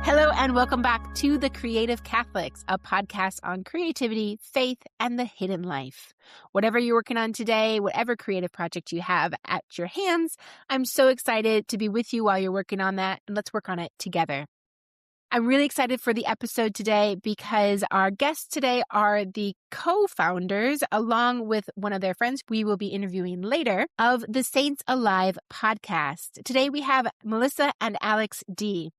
Hello, and welcome back to The Creative Catholics, a podcast on creativity, faith, and the hidden life. Whatever you're working on today, whatever creative project you have at your hands, I'm so excited to be with you while you're working on that, and let's work on it together. I'm really excited for the episode today because our guests today are the co-founders, along with one of their friends we will be interviewing later, of the Saints Alive podcast. Today we have Melissa and Alex Dee.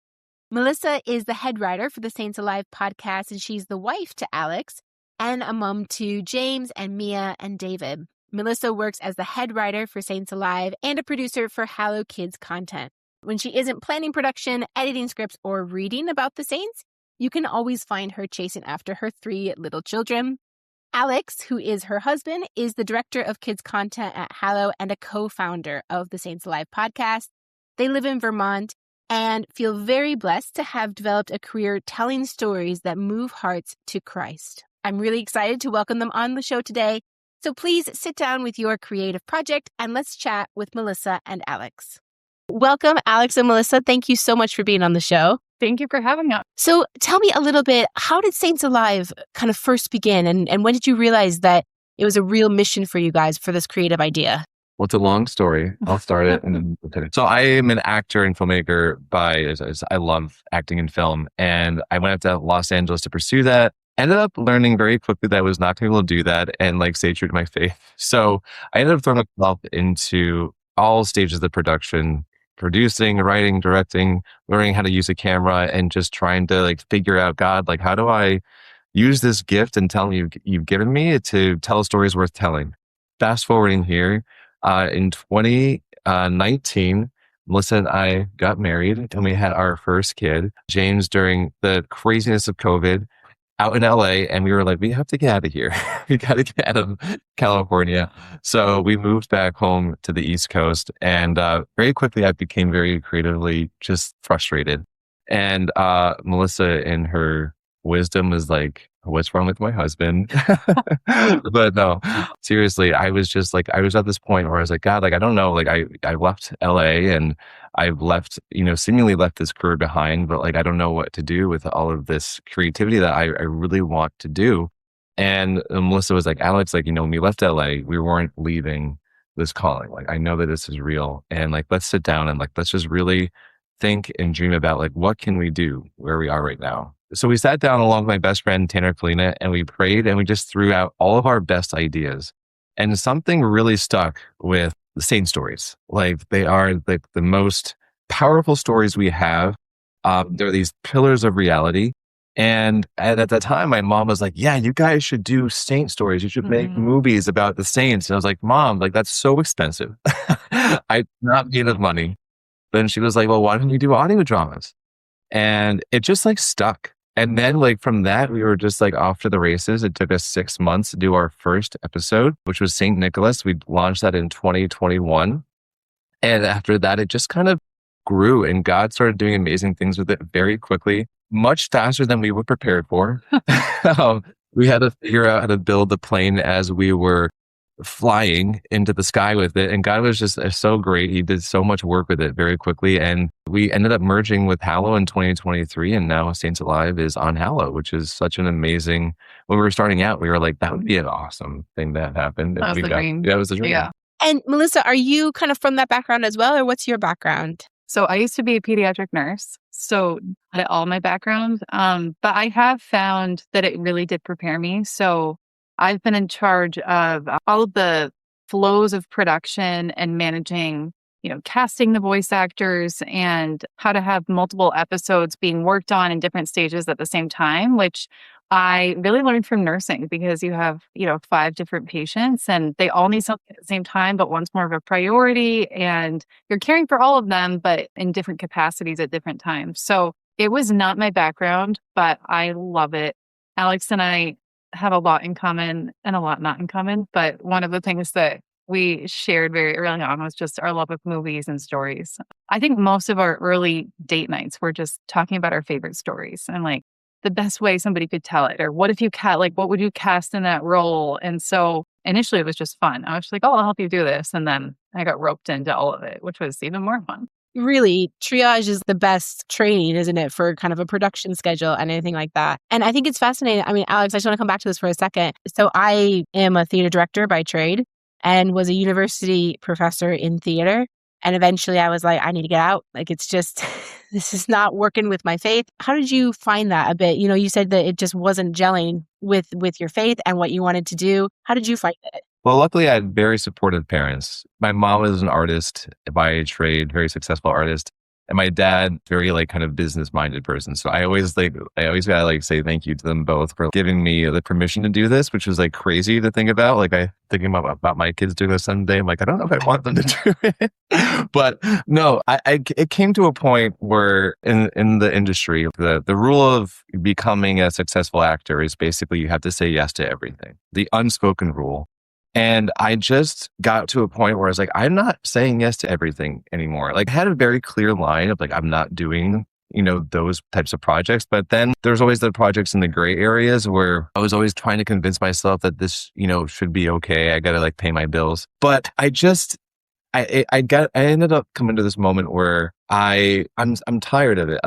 Melissa is the head writer for the Saints Alive podcast, and she's the wife to Alex and a mom to James and Mia and David. Melissa works as the head writer for Saints Alive and a producer for Hallow Kids content. When she isn't planning production, editing scripts, or reading about the Saints, you can always find her chasing after her 3 little children. Alex, who is her husband, is the director of kids content at Hallow and a co-founder of the Saints Alive podcast. They live in Vermont and feel very blessed to have developed a career telling stories that move hearts to Christ. I'm really excited to welcome them on the show today. So please sit down with your creative project and let's chat with Melissa and Alex. Welcome, Alex and Melissa. Thank you so much for being on the show. Thank you for having us. So tell me a little bit, how did Saints Alive kind of first begin? And when did you realize that it was a real mission for you guys for this creative idea? Well, it's a long story. I'll start it and then we'll take it. So I am an actor and filmmaker I love acting and film. And I went up to Los Angeles to pursue that. Ended up learning very quickly that I was not going to be able to do that and stay true to my faith. So I ended up throwing myself into all stages of the production, producing, writing, directing, learning how to use a camera, and just trying to figure out, God, how do I use this gift and talent you've given me to tell stories worth telling? Fast forwarding here, in 2019, Melissa and I got married and we had our first kid, James, during the craziness of COVID out in LA. And we were like, we have to get out of here. We got to get out of California. So we moved back home to the East Coast. And very quickly, I became very creatively just frustrated. And Melissa, in her wisdom, was like, what's wrong with my husband? But no, seriously, I was at this point where I was like, God, I don't know, I left LA and I've left, seemingly left this career behind, but I don't know what to do with all of this creativity that I really want to do. And Melissa was like, Alex, when we left LA, we weren't leaving this calling. I know that this is real, and let's sit down and let's just really think and dream about what can we do where we are right now. So we sat down along with my best friend, Tanner Kalina, and we prayed and we just threw out all of our best ideas. And something really stuck with the Saint stories. They are the most powerful stories we have. They're these pillars of reality. And at that time, my mom was like, yeah, you guys should do Saint stories. You should make movies about the Saints. And I was like, Mom, that's so expensive. I not made enough money. Then she was like, well, why don't you do audio dramas? And it just stuck. And then from that, we were just off to the races. It took us 6 months to do our first episode, which was St. Nicholas. We launched that in 2021. And after that, it just kind of grew and God started doing amazing things with it very quickly, much faster than we were prepared for. We had to figure out how to build the plane as we were flying into the sky with it. And God was just so great. He did so much work with it very quickly. And we ended up merging with Hallow in 2023. And now Saints Alive is on Hallow, which is such an amazing, when we were starting out, we were like, that would be an awesome thing that happened. That was the dream. Yeah, it was a dream. Yeah. And Melissa, are you kind of from that background as well, or what's your background? So I used to be a pediatric nurse, so not all my background. But I have found that it really did prepare me. So I've been in charge of all of the flows of production and managing, casting the voice actors and how to have multiple episodes being worked on in different stages at the same time, which I really learned from nursing because you have, 5 different patients and they all need something at the same time, but one's more of a priority and you're caring for all of them, but in different capacities at different times. So it was not my background, but I love it. Alex and I have a lot in common and a lot not in common. But one of the things that we shared very early on was just our love of movies and stories. I think most of our early date nights were just talking about our favorite stories and the best way somebody could tell it? Or what if you what would you cast in that role? And so initially it was just fun. I was just like, oh, I'll help you do this. And then I got roped into all of it, which was even more fun. Really, triage is the best training, isn't it, for kind of a production schedule and anything like that. And I think it's fascinating. I mean, Alex, I just want to come back to this for a second. So I am a theater director by trade and was a university professor in theater. And eventually I was like, I need to get out. Like, it's just, this is not working with my faith. How did you find that a bit? You know, you said that it just wasn't gelling with your faith and what you wanted to do. How did you find it? Well, luckily I had very supportive parents. My mom was an artist by trade, very successful artist. And my dad, very kind of business minded person. So I always gotta say thank you to them both for giving me the permission to do this, which was crazy to think about. I thinking about my kids doing this someday. I'm like, I don't know if I want them to do it. But no, it came to a point where in the industry, the rule of becoming a successful actor is basically you have to say yes to everything. The unspoken rule. And I just got to a point where I was like, I'm not saying yes to everything anymore. I had a very clear line of I'm not doing, those types of projects. But then there's always the projects in the gray areas where I was always trying to convince myself that this, should be okay. I got to pay my bills. But I ended up coming to this moment where I'm tired of it.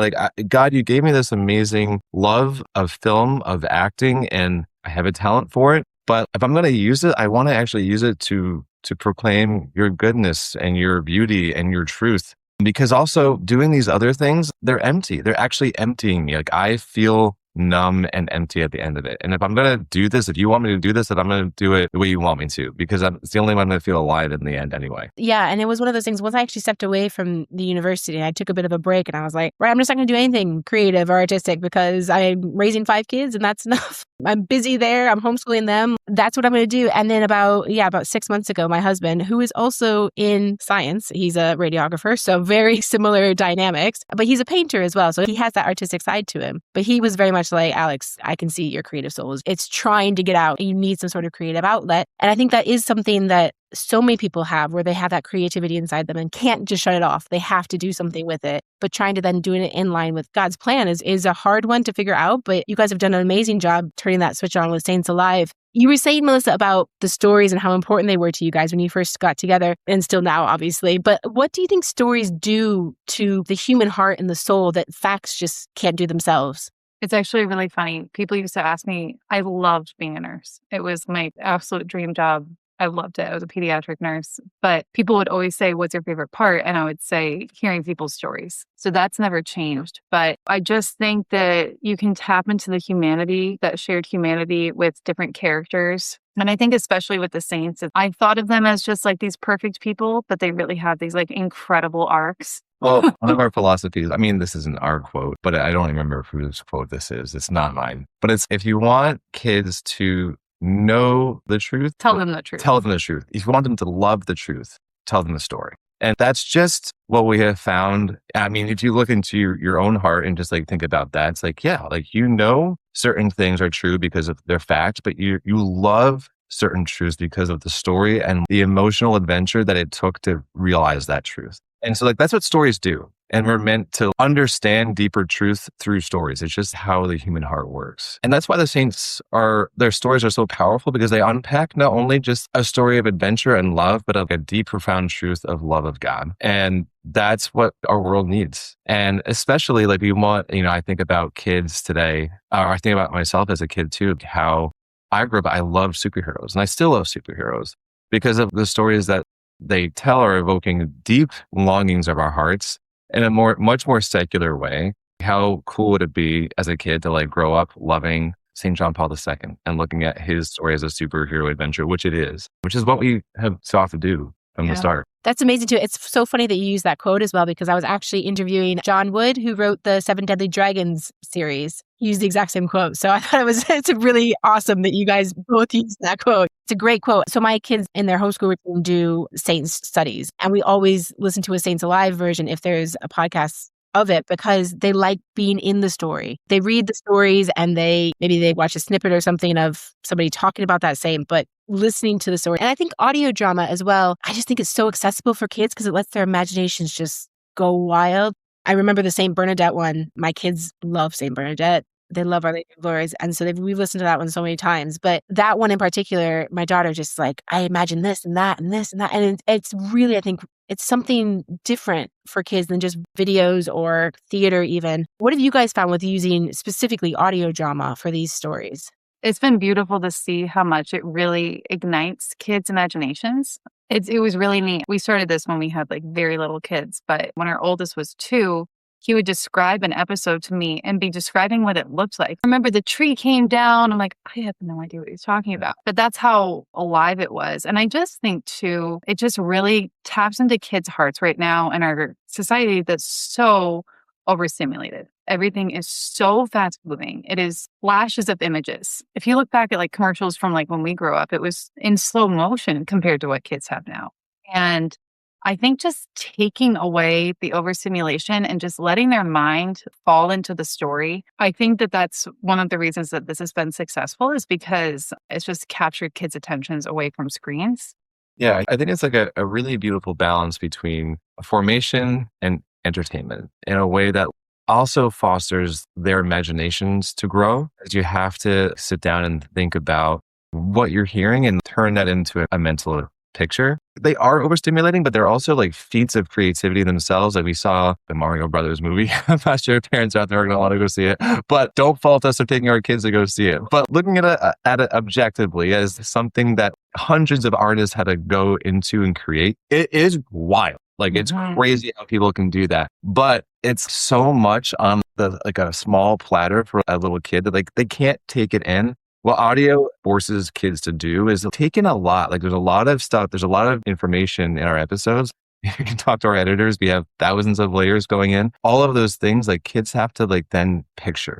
God, you gave me this amazing love of film, of acting, and I have a talent for it. But if I'm going to use it, I want to actually use it to proclaim your goodness and your beauty and your truth. Because also doing these other things, they're empty. They're actually emptying me. I feel numb and empty at the end of it. And if I'm going to do this, if you want me to do this, then I'm going to do it the way you want me to, because it's the only way I'm going to feel alive in the end anyway. Yeah. And it was one of those things, once I actually stepped away from the university, I took a bit of a break and I was like, right, I'm just not going to do anything creative or artistic because I'm raising 5 kids and that's enough. I'm busy there. I'm homeschooling them. That's what I'm going to do. And then about 6 months ago, my husband, who is also in science, he's a radiographer, so very similar dynamics, but he's a painter as well. So he has that artistic side to him. But he was very much like, Alex, I can see your creative soul. It's trying to get out. You need some sort of creative outlet. And I think that is something that so many people have, where they have that creativity inside them and can't just shut it off. They have to do something with it. But trying to then do it in line with God's plan is a hard one to figure out. But you guys have done an amazing job turning that switch on with Saints Alive. You were saying, Melissa, about the stories and how important they were to you guys when you first got together, and still now, obviously. But what do you think stories do to the human heart and the soul that facts just can't do themselves? It's actually really funny. People used to ask me, I loved being a nurse. It was my absolute dream job. I loved it. I was a pediatric nurse. But people would always say, what's your favorite part? And I would say, hearing people's stories. So that's never changed. But I just think that you can tap into the humanity, that shared humanity with different characters. And I think especially with the saints, I thought of them as just these perfect people, but they really have these incredible arcs. Well, one of our philosophies, this isn't our quote, but I don't remember whose quote this is. It's not mine. But it's, if you want kids to know the truth, tell them the truth. Tell them the truth. If you want them to love the truth, tell them the story. And that's just what we have found. If you look into your own heart and just think about that, it's certain things are true because of their fact, but you love certain truths because of the story and the emotional adventure that it took to realize that truth. And so that's what stories do. And we're meant to understand deeper truth through stories. It's just how the human heart works. And that's why the saints their stories are so powerful, because they unpack not only just a story of adventure and love, but a deep, profound truth of love of God. And that's what our world needs. And especially we want, I think about kids today, or I think about myself as a kid too, how I grew up, I loved superheroes and I still love superheroes because of the stories that they tell are evoking deep longings of our hearts in a much more secular way. How cool would it be as a kid to grow up loving St. John Paul II and looking at his story as a superhero adventure, which is what we have sought to do from the start. That's amazing too. It's so funny that you use that quote as well, because I was actually interviewing John Wood, who wrote the 7 Deadly Dragons series. He used the exact same quote. So I thought it's really awesome that you guys both use that quote. It's a great quote. So my kids in their homeschool routine do Saints studies, and we always listen to a Saints Alive version if there's a podcast of it, because they like being in the story. They read the stories and maybe they watch a snippet or something of somebody talking about that saint, but listening to the story. And I think audio drama as well, I just think it's so accessible for kids because it lets their imaginations just go wild. I remember the Saint Bernadette one. My kids love Saint Bernadette. They love Our Lady of Glories. And so we've listened to that one so many times. But that one in particular, my daughter just like, I imagine this and that and this and that. And it's really, I think it's something different for kids than just videos or theater even. What have you guys found with using specifically audio drama for these stories? It's been beautiful to see how much it really ignites kids' imaginations. It was really neat. We started this when we had like very little kids, but when our oldest was 2, he would describe an episode to me and be describing what it looked like. I remember the tree came down. I'm like, I have no idea what he's talking about. But that's how alive it was. And I just think too, it just really taps into kids' hearts right now in our society that's so overstimulated. Everything is so fast moving. It is flashes of images. If you look back at like commercials from like when we grew up, it was in slow motion compared to what kids have now. And I think just taking away the overstimulation and just letting their mind fall into the story. I think that that's one of the reasons that this has been successful is because it's just captured kids' attentions away from screens. Yeah, I think it's like a really beautiful balance between formation and entertainment in a way that also fosters their imaginations to grow. As you have to sit down and think about what you're hearing and turn that into a mental picture. They are overstimulating, but they're also like feats of creativity themselves. Like we saw the Mario Brothers movie. I'm not sure if parents out there are going to want to go see it, but don't fault us for taking our kids to go see it. But looking at it objectively as something that hundreds of artists had to go into and create, it is wild. Like it's crazy how people can do that, but it's so much on like a small platter for a little kid that like they can't take it in. What audio forces kids to do is take in a lot. Like there's a lot of stuff. There's a lot of information in our episodes. You can talk to our editors. We have thousands of layers going in. All of those things like kids have to like then picture.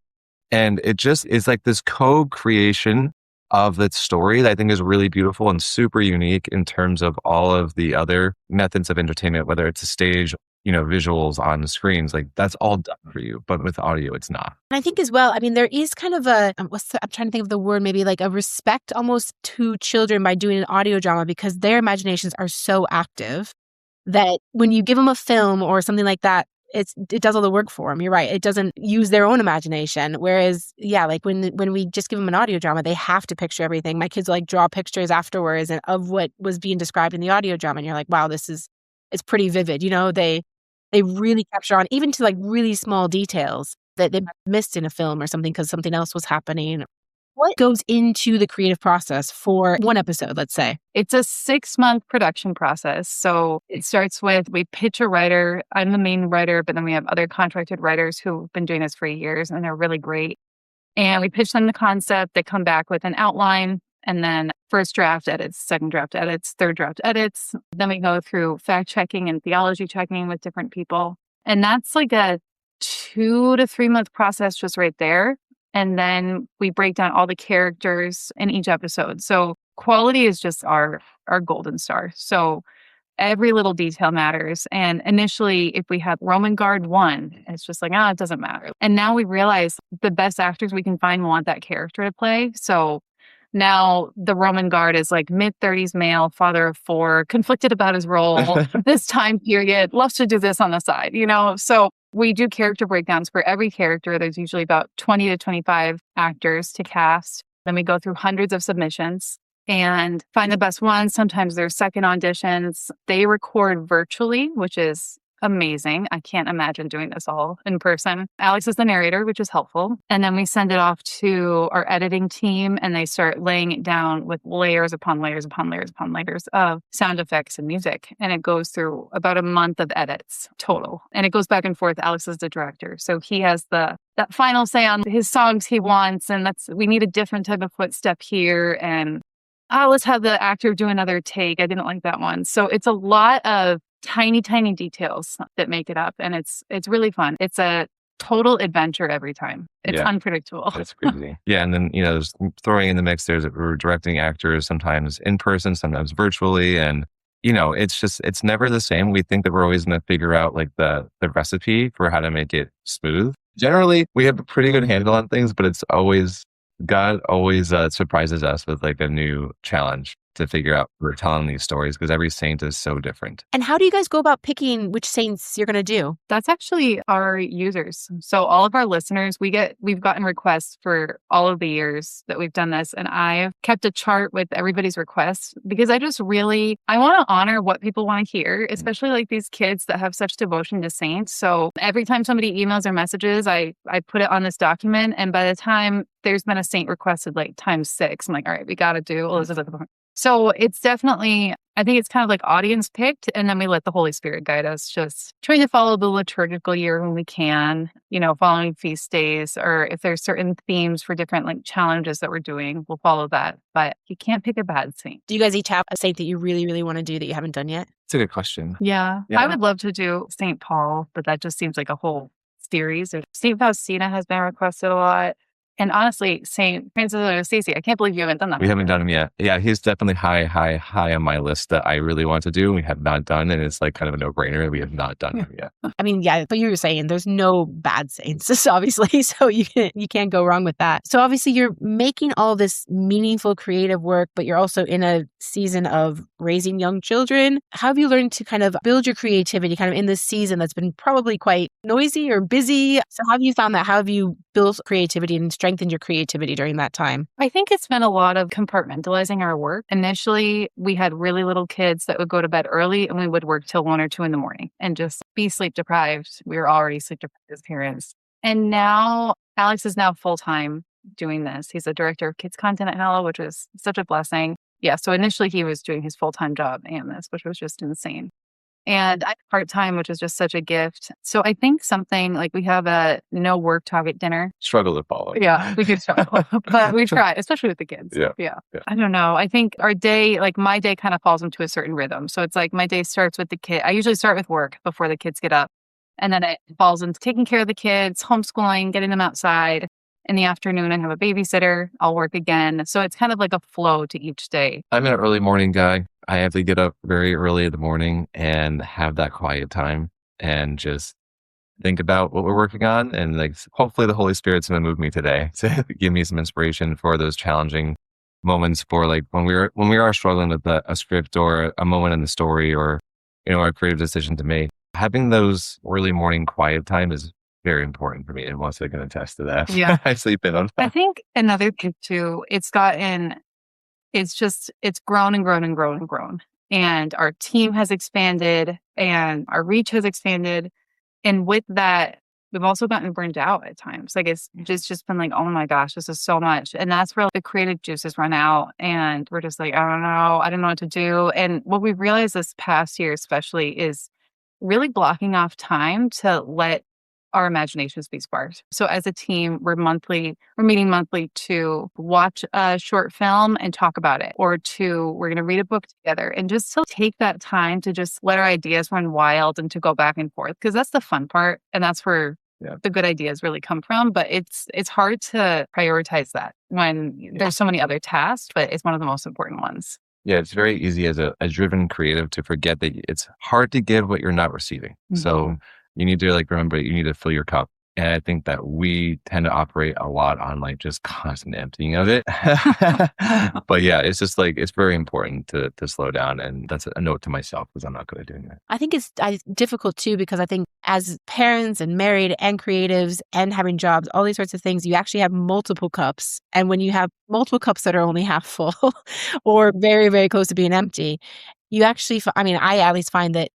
And it just is like this co-creation of the story that I think is really beautiful and super unique in terms of all of the other methods of entertainment, whether it's a stage, visuals on the screens, like that's all done for you. But with audio, it's not. And I think as well, I mean, there is kind of I'm trying to think of the word, maybe like a respect almost to children by doing an audio drama because their imaginations are so active that when you give them a film or something like that, it does all the work for them. You're right. It doesn't use their own imagination. Whereas, yeah, like when we just give them an audio drama, they have to picture everything. My kids will like draw pictures afterwards and of what was being described in the audio drama. And you're like, wow, it's pretty vivid. They really capture on even to like really small details that they missed in a film or something because something else was happening. What goes into the creative process for one episode, let's say? It's a 6-month production process. So it starts with, we pitch a writer. I'm the main writer, but then we have other contracted writers who've been doing this for years and they're really great. And we pitch them the concept. They come back with an outline and then first draft edits, second draft edits, third draft edits. Then we go through fact checking and theology checking with different people. And that's like a 2 to 3 month process just right there. And then we break down all the characters in each episode. So quality is just our golden star. So every little detail matters. And initially, if we had Roman Guard 1, it's just like, it doesn't matter. And now we realize the best actors we can find want that character to play. So now the Roman Guard is like mid-30s male, father of 4, conflicted about his role, this time period, loves to do this on the side, So we do character breakdowns for every character. There's usually about 20 to 25 actors to cast. Then we go through hundreds of submissions and find the best ones. Sometimes there's second auditions. They record virtually, which is amazing. I can't imagine doing this all in person. Alex is the narrator, which is helpful. And then we send it off to our editing team and they start laying it down with layers upon layers upon layers upon layers of sound effects and music. And it goes through about a month of edits total. And it goes back and forth. Alex is the director. So he has that final say on his songs he wants. And we need a different type of footstep here. And let's have the actor do another take. I didn't like that one. So it's a lot of tiny details that make it up. And it's really fun. It's a total adventure every time. It's unpredictable. That's crazy. Yeah. And then, there's throwing in the mix, we're directing actors sometimes in person, sometimes virtually. And, it's never the same. We think that we're always going to figure out like the recipe for how to make it smooth. Generally, we have a pretty good handle on things, but God always surprises us with like a new challenge to figure out we're telling these stories because every saint is so different. And how do you guys go about picking which saints you're going to do? That's actually our users. So all of our listeners, we've gotten requests for all of the years that we've done this. And I've kept a chart with everybody's requests because I want to honor what people want to hear, especially like these kids that have such devotion to saints. So every time somebody emails or messages, I put it on this document. And by the time there's been a saint requested like times 6, I'm like, all right, we got to do Elizabeth. So it's definitely, I think it's kind of like audience picked, and then we let the Holy Spirit guide us, just trying to follow the liturgical year when we can, following feast days, or if there's certain themes for different like challenges that we're doing, we'll follow that. But you can't pick a bad saint. Do you guys each have a saint that you really, really want to do that you haven't done yet? It's a good question. Yeah. I would love to do St. Paul, but that just seems like a whole series. St. Faustina has been requested a lot. And honestly, St. Francis of Assisi, I can't believe you haven't done that. We haven't done him yet. Yeah, he's definitely high on my list that I really want to do. We have not done, and it's like kind of a no-brainer. We have not done him yet. I mean, yeah, but you were saying there's no bad saints, obviously, so you can't go wrong with that. So obviously you're making all this meaningful creative work, but you're also in a season of raising young children. How have you learned to kind of build your creativity kind of in this season that's been probably quite noisy or busy? So how have you found that? How have you built creativity and strengthened your creativity during that time? I think it's been a lot of compartmentalizing our work. Initially, we had really little kids that would go to bed early and we would work till 1 or 2 in the morning and just be sleep deprived. We were already sleep deprived as parents. And now Alex is now full-time doing this. He's a director of kids content at Hallow, which was such a blessing. Yeah. So initially he was doing his full-time job and this, which was just insane. And I'm part-time, which is just such a gift. So I think something like we have a no work target dinner. Struggle to follow. Yeah, we do struggle, but we try, especially with the kids. Yeah. I don't know. I think our day, like my day kind of falls into a certain rhythm. So it's like my day starts with the kid. I usually start with work before the kids get up. And then it falls into taking care of the kids, homeschooling, getting them outside. In the afternoon, I have a babysitter. I'll work again. So it's kind of like a flow to each day. I'm an early morning guy. I have to get up very early in the morning and have that quiet time and just think about what we're working on. And like, hopefully the Holy Spirit's going to move me today to give me some inspiration for those challenging moments for like when we are struggling with a script or a moment in the story or, a creative decision to make. Having those early morning quiet time is very important for me. And Melissa can attest to that. Yeah. I sleep in on that. I think another thing too, it's grown and grown and grown and grown. And our team has expanded and our reach has expanded. And with that, we've also gotten burned out at times. Like it's just been like, oh my gosh, this is so much. And that's where the creative juices run out. And we're just like, I don't know. I don't know what to do. And what we've realized this past year, especially, is really blocking off time to let our imaginations be sparked. So as a team, we're meeting monthly to watch a short film and talk about it, or we're going to read a book together, and just to take that time to just let our ideas run wild and to go back and forth, because that's the fun part. And that's where the good ideas really come from. But it's hard to prioritize that when there's so many other tasks, but it's one of the most important ones. Yeah, it's very easy as a driven creative to forget that it's hard to give what you're not receiving. Mm-hmm. So you need to remember you need to fill your cup. And I think that we tend to operate a lot on like just constant emptying of it. But yeah, it's just like, it's very important to slow down. And that's a note to myself because I'm not good at doing that. I think it's difficult too, because I think as parents and married and creatives and having jobs, all these sorts of things, you actually have multiple cups. And when you have multiple cups that are only half full or very, very close to being empty, you actually, I at least find that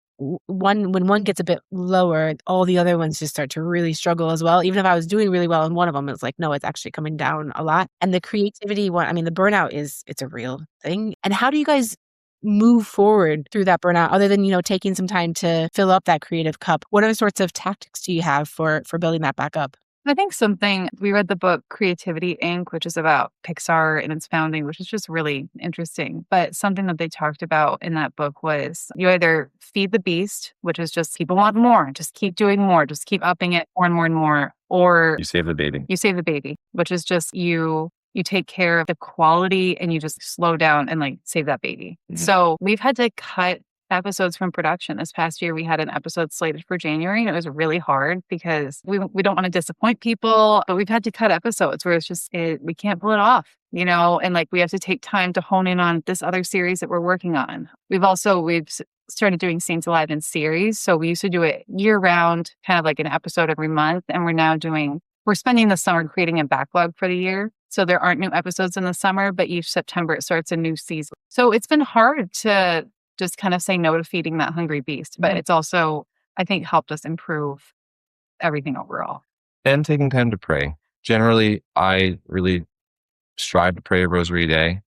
when one gets a bit lower, all the other ones just start to really struggle as well. Even if I was doing really well in one of them, it's like, no, it's actually coming down a lot. And the creativity one, the burnout it's a real thing. And how do you guys move forward through that burnout other than, taking some time to fill up that creative cup? What other sorts of tactics do you have for building that back up? I think we read the book Creativity Inc., which is about Pixar and its founding, which is just really interesting. But something that they talked about in that book was you either feed the beast, which is just people want more, just keep doing more, just keep upping it more and more and more, or you save the baby. You save the baby, which is just you take care of the quality and you just slow down and like save that baby. Mm-hmm. So we've had to cut episodes from production. This past year, we had an episode slated for January, and it was really hard because we don't want to disappoint people, but we've had to cut episodes where it's just, we can't pull it off. and like we have to take time to hone in on this other series that we're working on. We've started doing Saints Alive in series. So we used to do it year round, kind of like an episode every month. And we're spending the summer creating a backlog for the year. So there aren't new episodes in the summer, but each September it starts a new season. So it's been hard to just kind of say no to feeding that hungry beast. But it's also, I think, helped us improve everything overall. And taking time to pray. Generally, I really strive to pray a rosary a day.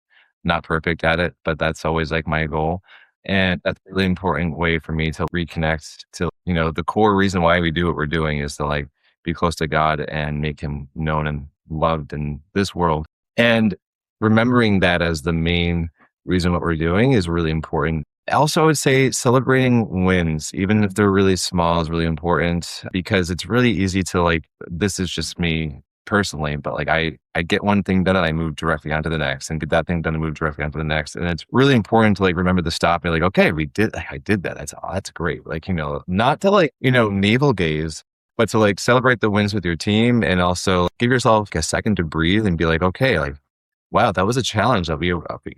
Not perfect at it, but that's always like my goal. And that's a really important way for me to reconnect to, the core reason why we do what we're doing is to like be close to God and make him known and loved in this world. And remembering that as the main reason what we're doing is really important. Also, I would say celebrating wins, even if they're really small, is really important because it's really easy to like, this is just me personally, but like I get one thing done and I move directly onto the next and get that thing done and move directly onto the next. And it's really important to like remember to stop and be like, okay, I did that. That's great. Like, not to like, navel gaze, but to like celebrate the wins with your team and also give yourself a second to breathe and be like, okay, like, wow, that was a challenge that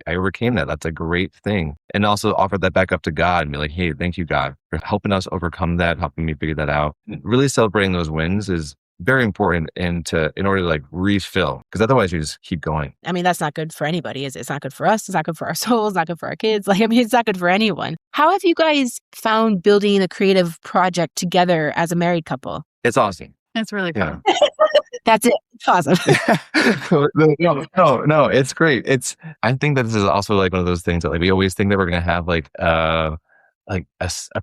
I overcame that. That's a great thing. And also offer that back up to God and be like, hey, thank you, God, for helping us overcome that, helping me figure that out. Really celebrating those wins is very important in order to like refill, because otherwise you just keep going. I mean, that's not good for anybody. It's not good for us. It's not good for our souls. It's not good for our kids. Like, I mean, it's not good for anyone. How have you guys found building a creative project together as a married couple? It's awesome. It's really fun. Yeah. That's it. It's awesome. No, it's great. I think that this is also like one of those things that like we always think that we're going to have like a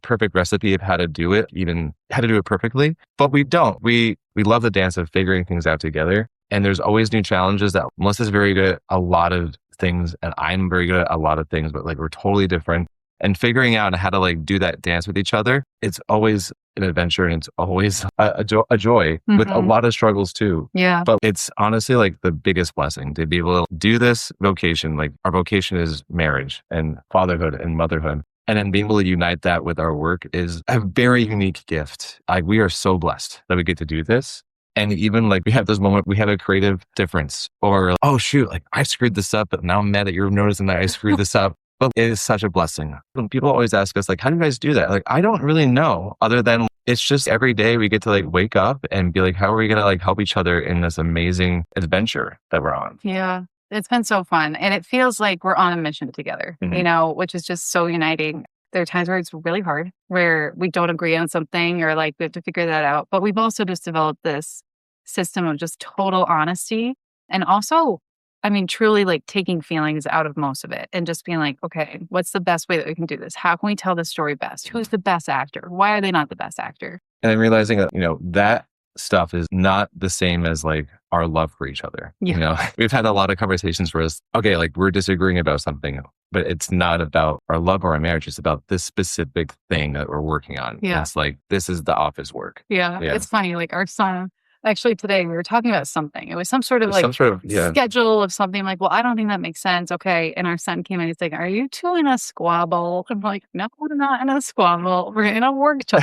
perfect recipe of how to do it, even how to do it perfectly, but we don't. We love the dance of figuring things out together. And there's always new challenges that Melissa's very good at a lot of things and I'm very good at a lot of things, but like we're totally different. And figuring out how to like do that dance with each other, it's always an adventure and it's always a joy with a lot of struggles too. Yeah. But it's honestly like the biggest blessing to be able to do this vocation. Like our vocation is marriage and fatherhood and motherhood. And then being able to unite that with our work is a very unique gift. Like we are so blessed that we get to do this. And even like we have this moment, we have a creative difference or, oh shoot, like I screwed this up, but now I'm mad that you're noticing that I screwed this up. But it is such a blessing. When people always ask us like, how do you guys do that? Like, I don't really know other than it's just every day we get to like wake up and be like, how are we going to like help each other in this amazing adventure that we're on? Yeah. It's been so fun. And it feels like we're on a mission together, which is just so uniting. There are times where it's really hard, where we don't agree on something or like we have to figure that out. But we've also just developed this system of just total honesty. And also, I mean, truly like taking feelings out of most of it and just being like, okay, what's the best way that we can do this? How can we tell this story best? Who's the best actor? Why are they not the best actor? And I'm realizing that, that stuff is not the same as like our love for each other. Yeah. We've had a lot of conversations where it's, okay, like we're disagreeing about something, but it's not about our love or our marriage. It's about this specific thing that we're working on. Yeah. It's like, this is the office work. Yeah. It's funny. Like our son, actually today we were talking about something. It was some sort of schedule of something like, well, I don't think that makes sense. Okay. And our son came in, he's like, are you two in a squabble? I'm like, no, we're not in a squabble. We're in a work talk.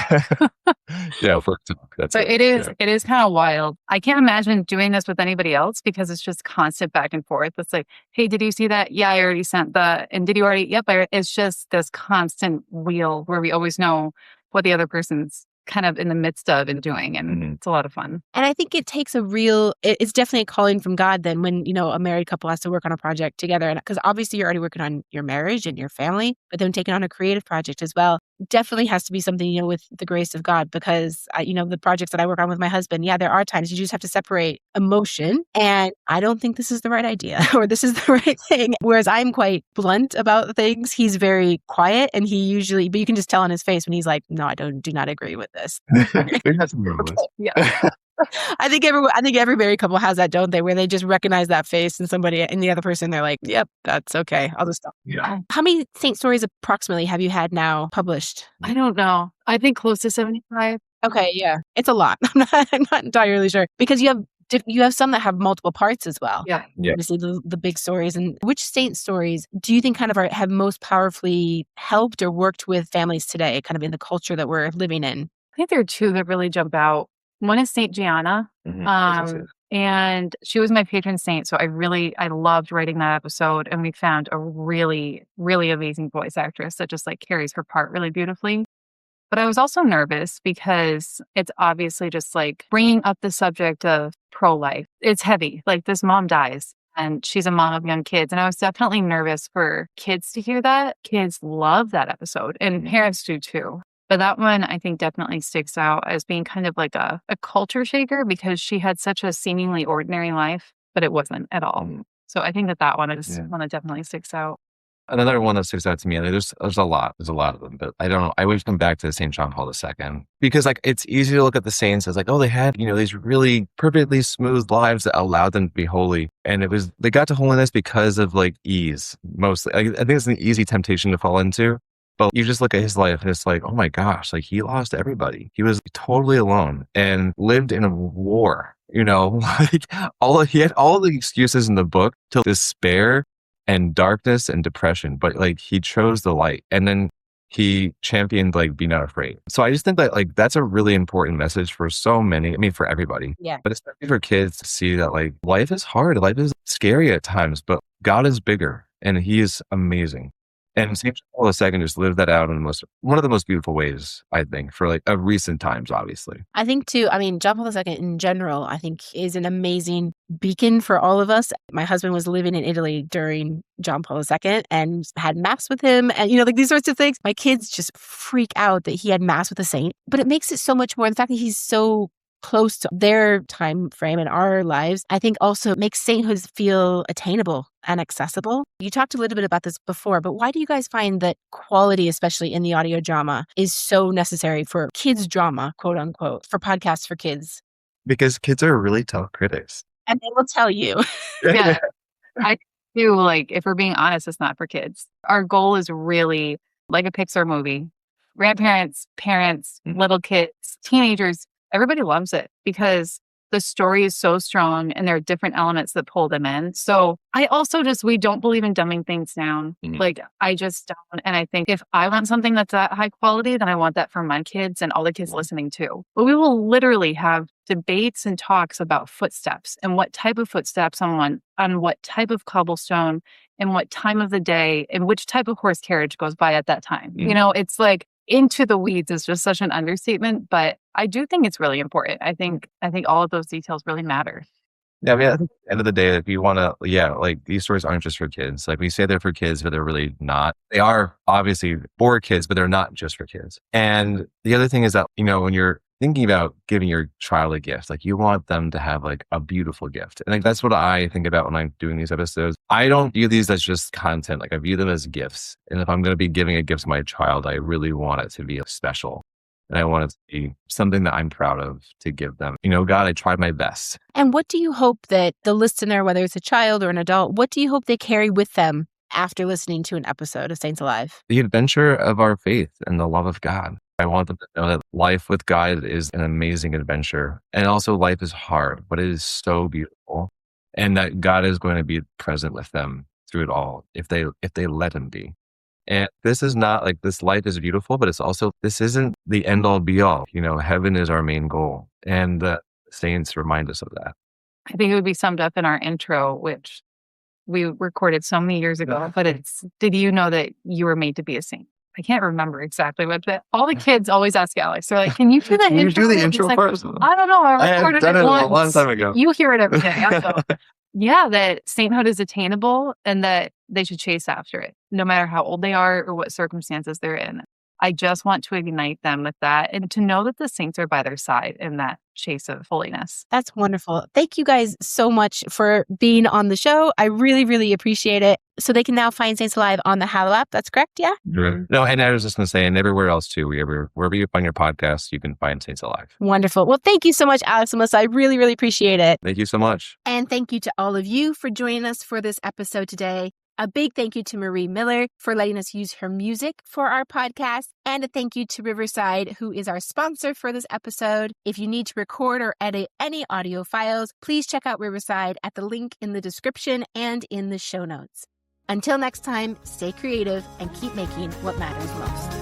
Work talk. That's it is kind of wild. I can't imagine doing this with anybody else because it's just constant back and forth. It's like, hey, did you see that? Yeah, I already sent that. And did you already? Yep. It's just this constant wheel where we always know what the other person's kind of in the midst of and doing. And it's a lot of fun. And I think it takes it's definitely a calling from God then when, a married couple has to work on a project together. And because obviously you're already working on your marriage and your family, but then taking on a creative project as well definitely has to be something, with the grace of God, because the projects that I work on with my husband, there are times you just have to separate emotion. And I don't think this is the right idea or this is the right thing. Whereas I'm quite blunt about things. He's very quiet and but you can just tell on his face when he's like, no, do not agree with this. Yeah. I think every married couple has that, don't they? Where they just recognize that face in somebody and the other person, they're like, yep, that's okay. I'll just stop. Yeah. How many Saint stories approximately have you had now published? I don't know. I think close to 75. Okay. Yeah. It's a lot. I'm not entirely sure because you have some that have multiple parts as well. Yeah. Obviously the big stories. And which saint stories do you think kind of have most powerfully helped or worked with families today, kind of in the culture that we're living in? I think there are two that really jump out. One is Saint Gianna. And she was my patron saint. So I loved writing that episode. And we found a really, really amazing voice actress that just like carries her part really beautifully. But I was also nervous because it's obviously just like bringing up the subject of pro-life. It's heavy. Like this mom dies and she's a mom of young kids. And I was definitely nervous for kids to hear that. Kids love that episode and parents do too. But that one I think definitely sticks out as being kind of like a culture shaker because she had such a seemingly ordinary life, but it wasn't at all. So I think that one is one that definitely sticks out. Another one that sticks out to me, and there's a lot of them, but I don't know. I always come back to St. John Paul II because like it's easy to look at the saints as like, oh, they had, these really perfectly smooth lives that allowed them to be holy. And they got to holiness because of like ease, mostly. I think it's an easy temptation to fall into. But you just look at his life and it's like, oh my gosh, like he lost everybody. He was totally alone and lived in a war, like he had all the excuses in the book to despair and darkness and depression, but like he chose the light and then he championed like be not afraid. So I just think that like that's a really important message for so many, for everybody, but especially for kids to see that like life is hard, life is scary at times, but God is bigger and he is amazing. And St. Paul II just lived that out in one of the most beautiful ways, I think, for like recent times, obviously. I think too, John Paul II in general, I think is an amazing beacon for all of us. My husband was living in Italy during John Paul II and had mass with him and, like these sorts of things. My kids just freak out that he had mass with a saint, but it makes it so much more. The fact that he's so close to their time frame in our lives, I think also makes sainthood feel attainable and accessible. You talked a little bit about this before, but why do you guys find that quality, especially in the audio drama, is so necessary for kids drama, quote unquote, for podcasts for kids? Because kids are really tough critics. And they will tell you. Yeah. I do, like, if we're being honest, it's not for kids. Our goal is really like a Pixar movie. Grandparents, parents, little kids, teenagers, everybody loves it because the story is so strong and there are different elements that pull them in. So I also we don't believe in dumbing things down. Like I just don't. And I think if I want something that's that high quality, then I want that for my kids and all the kids listening too. But we will literally have debates and talks about footsteps and what type of footsteps on what type of cobblestone and what time of the day and which type of horse carriage goes by at that time. It's like into the weeds is just such an understatement, but I do think it's really important. I think all of those details really matter. Yeah, at the end of the day, if you want to, like these stories aren't just for kids. Like we say they're for kids, but they're really not. They are obviously for kids, but they're not just for kids. And the other thing is that, when you're thinking about giving your child a gift, like you want them to have like a beautiful gift. And like, that's what I think about when I'm doing these episodes. I don't view these as just content. Like I view them as gifts. And if I'm going to be giving a gift to my child, I really want it to be special. And I want it to be something that I'm proud of to give them. God, I tried my best. And what do you hope that the listener, whether it's a child or an adult, what do you hope they carry with them after listening to an episode of Saints Alive? The adventure of our faith and the love of God. I want them to know that life with God is an amazing adventure. And also life is hard, but it is so beautiful. And that God is going to be present with them through it all if they let him be. And this is not like this life is beautiful, but it's also, this isn't the end all be all. Heaven is our main goal. And the saints remind us of that. I think it would be summed up in our intro, which we recorded so many years ago, but it's, did you know that you were made to be a saint? I can't remember exactly what, but all the kids always ask Alex. They're like, can you do the intro? You do the intro first. I don't know. I recorded it once. A long time ago. You hear it every day. Yeah, that sainthood is attainable and that they should chase after it, no matter how old they are or what circumstances they're in. I just want to ignite them with that and to know that the saints are by their side in that chase of holiness. That's wonderful. Thank you guys so much for being on the show. I really, really appreciate it. So they can now find Saints Alive on the Hallow app. That's correct, yeah? No, and I was just going to say, and everywhere else too, wherever you find your podcast, you can find Saints Alive. Wonderful. Well, thank you so much, Alex and Melissa. I really, really appreciate it. Thank you so much. And thank you to all of you for joining us for this episode today. A big thank you to Marie Miller for letting us use her music for our podcast. And a thank you to Riverside, who is our sponsor for this episode. If you need to record or edit any audio files, please check out Riverside at the link in the description and in the show notes. Until next time, stay creative and keep making what matters most.